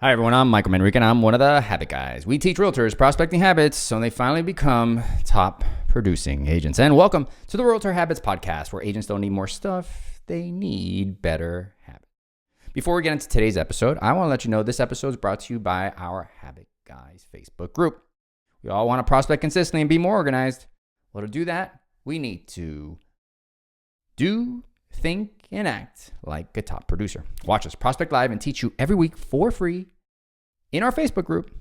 Hi everyone, I'm Michael Manrique and I'm one of the Habit Guys. We teach realtors prospecting habits so they finally become top producing agents. And welcome to the Realtor Habits Podcast, where agents don't need more stuff, they need better habits. Before we get into today's episode, I want to let you know this episode is brought to you by our Habit Guys Facebook group. We all want to prospect consistently and be more organized. Well, to do that, we need to think, and act like a top producer. Watch us prospect live and teach you every week for free in our Facebook group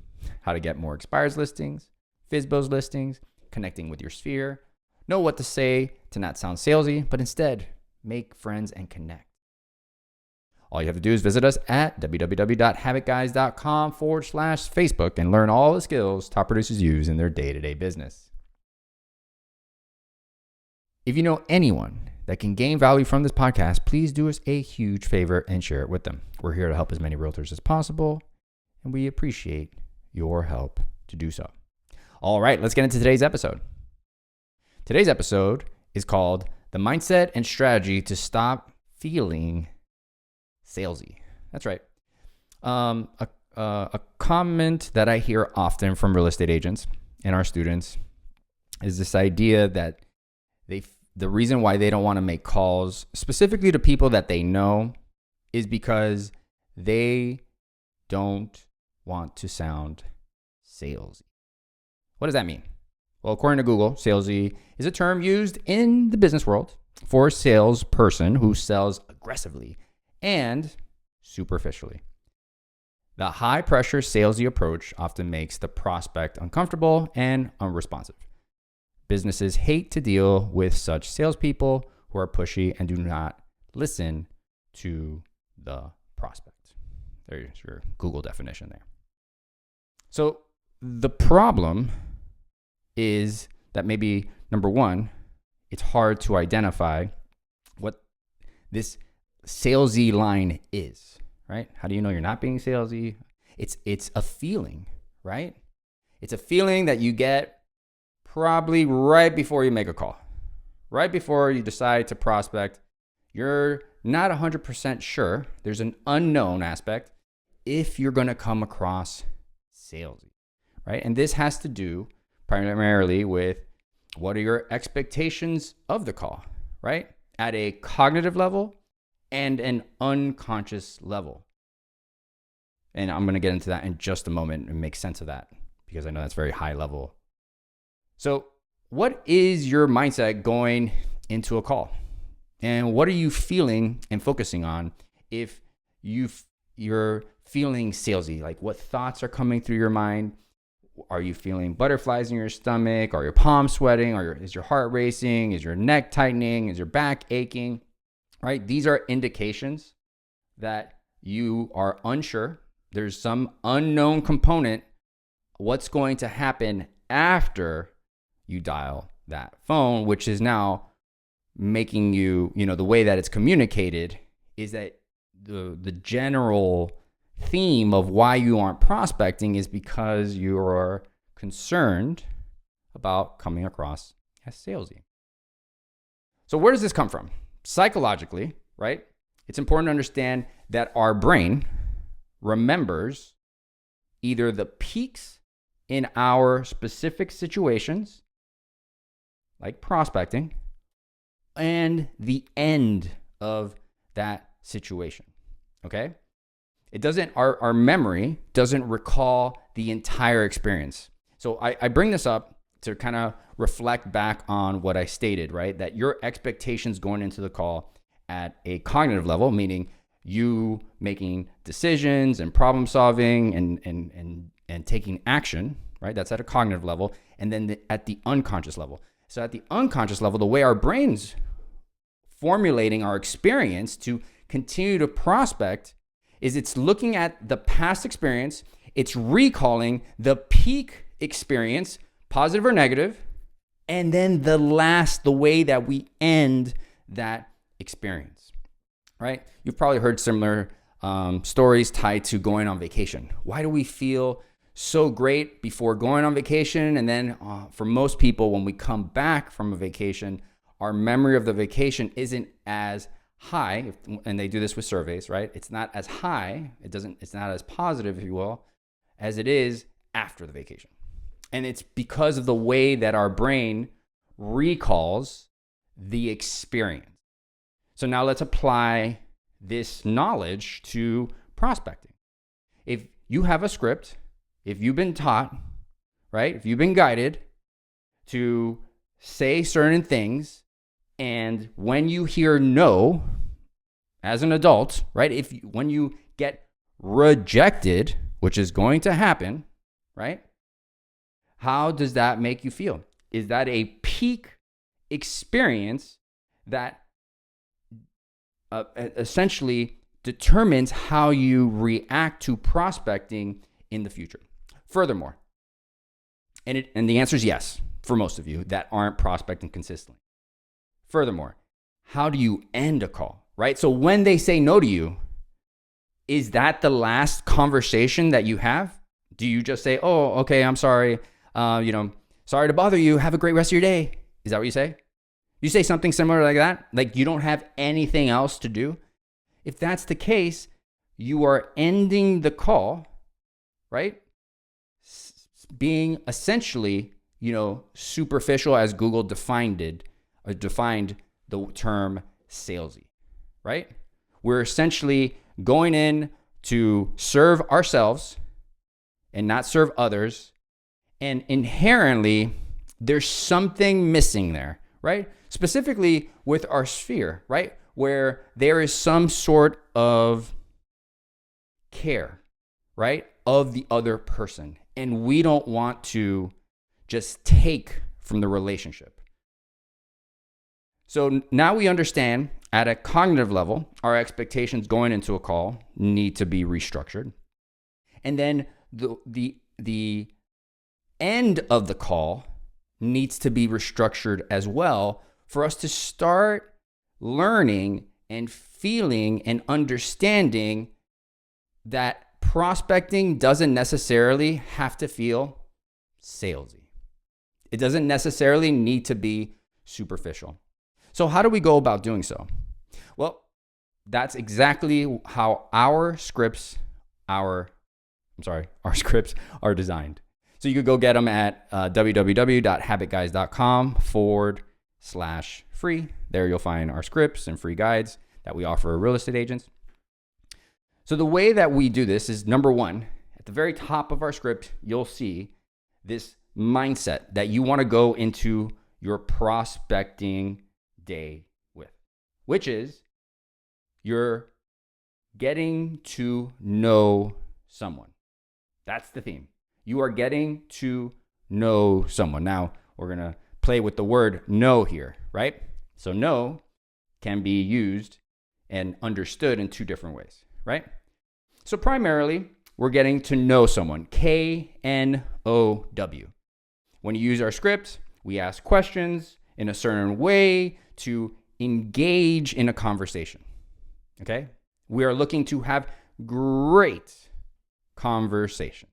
how to get more expires listings, FSBOs listings, connecting with your sphere, know what to say to not sound salesy, but instead make friends and connect. All you have to do is visit us at www.habitguys.com/Facebook and learn all the skills top producers use in their day-to-day business. If you know anyone that can gain value from this podcast, please do us a huge favor and share it with them. We're here to help as many realtors as possible, and we appreciate your help to do so. All right, let's get into today's episode. Today's episode is called The Mindset and Strategy to Stop Feeling Salesy. That's right. A comment that I hear often from real estate agents and our students is this idea that the reason why they don't want to make calls specifically to people that they know is because they don't want to sound salesy. What does that mean? Well, according to Google, salesy is a term used in the business world for a salesperson who sells aggressively and superficially. The high-pressure salesy approach often makes the prospect uncomfortable and unresponsive. Businesses hate to deal with such salespeople who are pushy and do not listen to the prospect. There's your Google definition there. So the problem is that maybe, number one, it's hard to identify what this salesy line is, right? How do you know you're not being salesy? It's a feeling, right? It's a feeling that you get probably right before you make a call, right before you decide to prospect. You're not 100% sure. There's an unknown aspect if you're going to come across salesy, right? And this has to do primarily with what are your expectations of the call, right? At a cognitive level and an unconscious level. And I'm going to get into that in just a moment and make sense of that because I know that's very high level. So what is your mindset going into a call? And what are you feeling and focusing on if you're feeling salesy? Like what thoughts are coming through your mind? Are you feeling butterflies in your stomach? Are your palms sweating? Is your heart racing? Is your neck tightening? Is your back aching? Right? These are indications that you are unsure. There's some unknown component. What's going to happen after you dial that phone, which is now making you, the way that it's communicated is that the general theme of why you aren't prospecting is because you are concerned about coming across as salesy. So where does this come from? Psychologically, right? It's important to understand that our brain remembers either the peaks in our specific situations, like prospecting, and the end of that situation, okay? Our memory doesn't recall the entire experience. So I bring this up to kind of reflect back on what I stated, right? That your expectations going into the call at a cognitive level, meaning you making decisions and problem solving and taking action, right? That's at a cognitive level. And then at the unconscious level. So at the unconscious level, the way our brain's formulating our experience to continue to prospect is it's looking at the past experience, it's recalling the peak experience, positive or negative, and then the way that we end that experience, right? You've probably heard similar stories tied to going on vacation. Why do we feel so great before going on vacation? And then for most people, when we come back from a vacation, our memory of the vacation isn't as high, and they do this with surveys, right? It's not as high, it's not as positive, if you will, as it is after the vacation. And it's because of the way that our brain recalls the experience. So now let's apply this knowledge to prospecting. If you have a script, if you've been taught, right? If you've been guided to say certain things, and when you hear no as an adult, right? When you get rejected, which is going to happen, right? How does that make you feel? Is that a peak experience that essentially determines how you react to prospecting in the future? Furthermore, and the answer is yes for most of you that aren't prospecting consistently. Furthermore, how do you end a call, right? So when they say no to you, is that the last conversation that you have? Do you just say, oh, okay, I'm sorry, sorry to bother you, have a great rest of your day? Is that what you say? You say something similar like that? Like you don't have anything else to do? If that's the case, you are ending the call, right? Being essentially, superficial as Google defined the term salesy, right? We're essentially going in to serve ourselves and not serve others. And inherently, there's something missing there, right? Specifically with our sphere, right? Where there is some sort of care, right? Of the other person. And we don't want to just take from the relationship. So now we understand at a cognitive level, our expectations going into a call need to be restructured. And then the end of the call needs to be restructured as well for us to start learning and feeling and understanding that prospecting doesn't necessarily have to feel salesy. It doesn't necessarily need to be superficial. So how do we go about doing so? Well, that's exactly how our scripts are designed. So you could go get them at www.habitguys.com/free. There you'll find our scripts and free guides that we offer real estate agents. So the way that we do this is, number one, at the very top of our script, you'll see this mindset that you want to go into your prospecting day with, which is you're getting to know someone. That's the theme. You are getting to know someone. Now, we're going to play with the word know here, right? So know can be used and understood in two different ways, right? So primarily, we're getting to know someone, K-N-O-W. When you use our script, we ask questions in a certain way to engage in a conversation, okay? We are looking to have great conversation.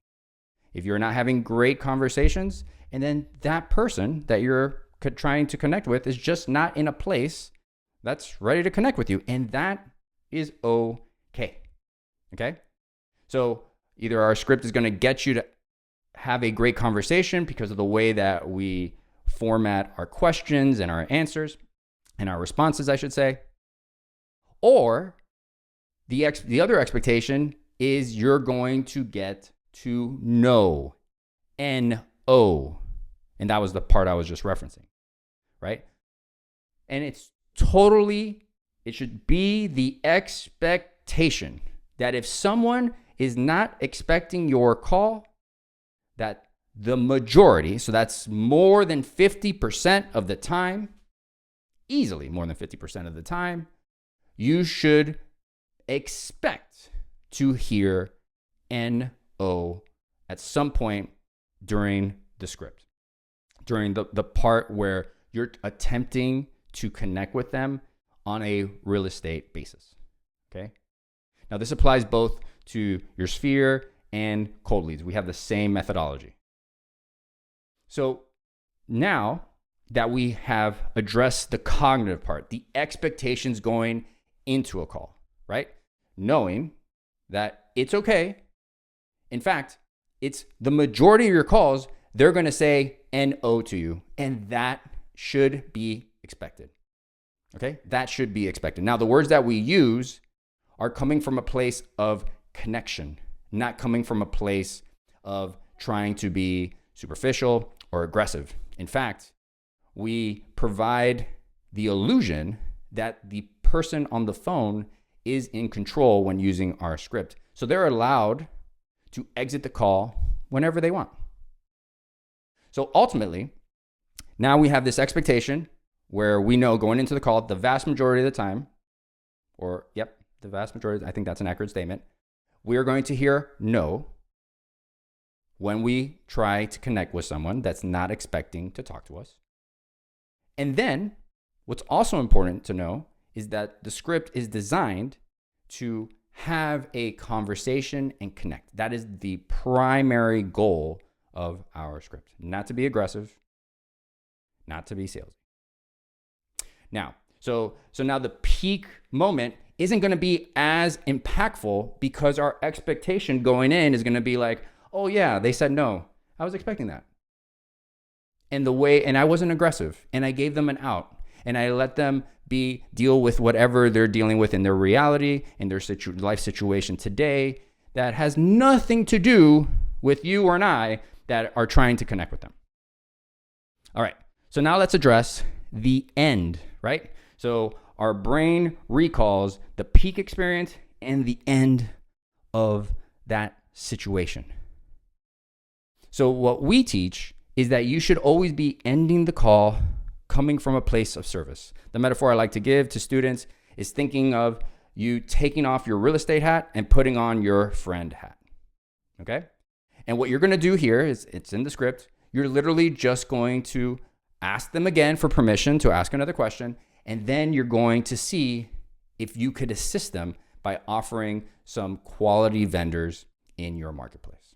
If you're not having great conversations, and then that person that you're trying to connect with is just not in a place that's ready to connect with you, and that is okay. Okay? So either our script is going to get you to have a great conversation because of the way that we format our questions and our answers and our responses, I should say, or the other expectation is you're going to get to know, N-O. And that was the part I was just referencing, right? And it should be the expectation that if someone is not expecting your call, that the majority, so that's more than 50% of the time, easily more than 50% of the time, you should expect to hear N-O at some point during the script, during the part where you're attempting to connect with them on a real estate basis, okay? Now, this applies both to your sphere and cold leads. We have the same methodology. So now that we have addressed the cognitive part, the expectations going into a call, right? Knowing that it's okay. In fact, it's the majority of your calls, they're going to say NO to you, and that should be expected. Okay? That should be expected. Now, the words that we use are coming from a place of connection, not coming from a place of trying to be superficial or aggressive. In fact, we provide the illusion that the person on the phone is in control when using our script. So they're allowed to exit the call whenever they want. So ultimately, now we have this expectation where we know going into the call, the vast majority of the time, the vast majority, I think that's an accurate statement, we are going to hear no when we try to connect with someone that's not expecting to talk to us. And then what's also important to know is that the script is designed to have a conversation and connect. That is the primary goal of our script. Not to be aggressive, not to be salesy. Now, so now the peak moment isn't going to be as impactful because our expectation going in is going to be like, oh yeah, they said no. I was expecting that. And I wasn't aggressive, and I gave them an out, and I let them deal with whatever they're dealing with in their reality, in their life situation today that has nothing to do with you or I that are trying to connect with them. All right, so now let's address the end, right? So our brain recalls the peak experience and the end of that situation. So what we teach is that you should always be ending the call coming from a place of service. The metaphor I like to give to students is thinking of you taking off your real estate hat and putting on your friend hat, okay? And what you're gonna do here is, it's in the script, you're literally just going to ask them again for permission to ask another question, and then you're going to see if you could assist them by offering some quality vendors in your marketplace.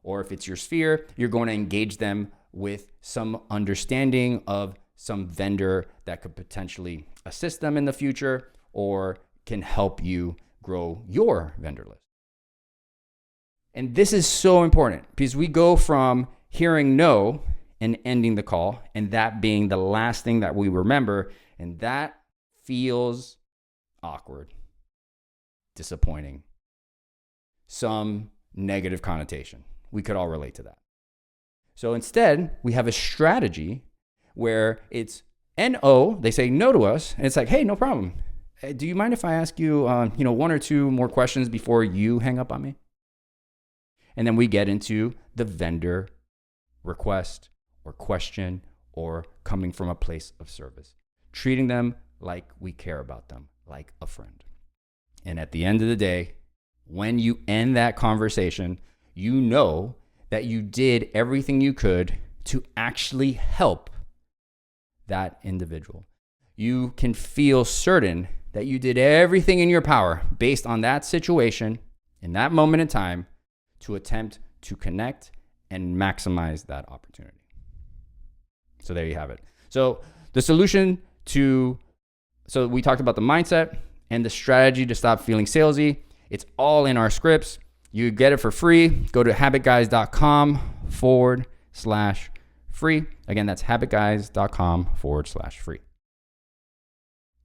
Or if it's your sphere, you're going to engage them with some understanding of some vendor that could potentially assist them in the future or can help you grow your vendor list. And this is so important because we go from hearing no and ending the call and that being the last thing that we remember, and that feels awkward, disappointing, some negative connotation. We could all relate to that. So instead, we have a strategy where it's NO, they say no to us, and it's like, hey, no problem. Do you mind if I ask you, one or two more questions before you hang up on me? And then we get into the vendor request or question or coming from a place of service, treating them like we care about them, like a friend. And at the end of the day, when you end that conversation, you know that you did everything you could to actually help that individual. You can feel certain that you did everything in your power based on that situation in that moment in time to attempt to connect and maximize that opportunity. So there you have it. So the solution so we talked about the mindset and the strategy to stop feeling salesy. It's all in our scripts. You get it for free. Go to habitguys.com/free. Again, that's habitguys.com/free.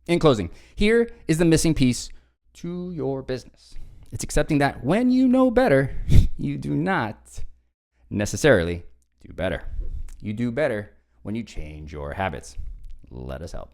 In closing, here is the missing piece to your business. It's accepting that when you know better, you do not necessarily do better. You do better when you change your habits. Let us help.